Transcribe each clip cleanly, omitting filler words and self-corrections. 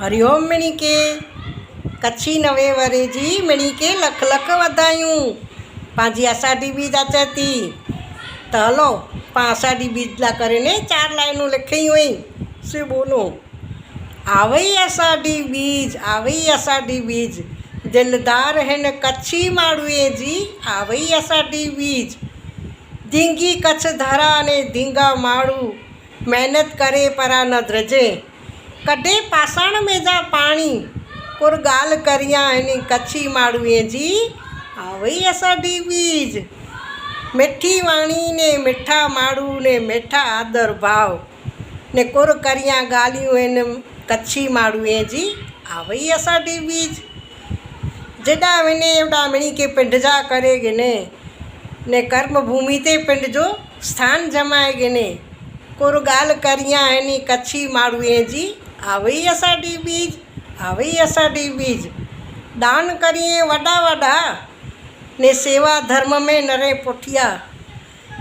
हरिओम मिणी के कच्छी नवे वरे जी मिणी के लख लख वधायूं। पांजी अषाढ़ी बीज अचे थी तो हलो अषाढ़ी बीज ला करे ने 4 लाइनों लिखी हुई से बोलो। आवई अषाढ़ी बीज, आवई अषाढ़ी बीज, दिलदार है न कच्छी माड़ुए जी। आवई अषाढ़ी बीज, धींगी कच्छ धरा ने धींगा माड़ू, मेहनत करे परा न द्रजे। कॾे पासाण में जा पाणी, कुर गाल करिया हिनी कच्छी माड़ुए जी। आवई अषाढ़ी बीज, मिठी वाणी ने मिठा माड़ू ने मिठा आदर भाव ने कुर करिया गालियूं हिन कच्छी माड़ुए जी। आवई अषाढ़ी बीज, जेॾा विने ओॾा मिणी के पिंड जा करे गिने ने कर्म भूमि ते पिंड जो स्थान जमाए गिने। कुर गाल करिया हिनी कच्छी माड़ुए जी। आवई अषाढ़ी बीज, आवई अषाढ़ी बीज, दान करिए वॾा वॾा ने सेवा धर्म में नरे पुठिया।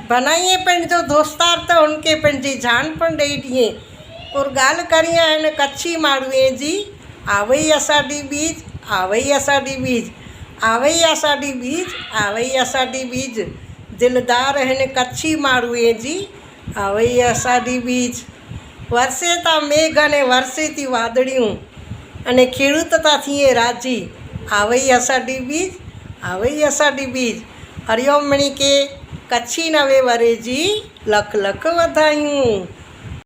बनाइए पिंड जो दोस्तार तो उनके पिंड जी जान पण ॾेई ॾिए। कुर गाल करिया हिन कच्छी माड़ुए जी। आवई अषाढ़ी बीज, आवई अषाढ़ी बीज, आवई अषाढ़ी बीज, आवई अषाढ़ी बीज, दिलदार हिन कच्छी माड़ुए जी। आवई अषाढ़ी बीज, वरसे था मेघ अने वरसे थी वादड़ियूं अने खेडूत था थिए राजी। आवई अषाढ़ी बीज, आवई अषाढ़ी बीज। हरिओम मिणी के कच्छी नवे वरे जी लख लख वधायूं।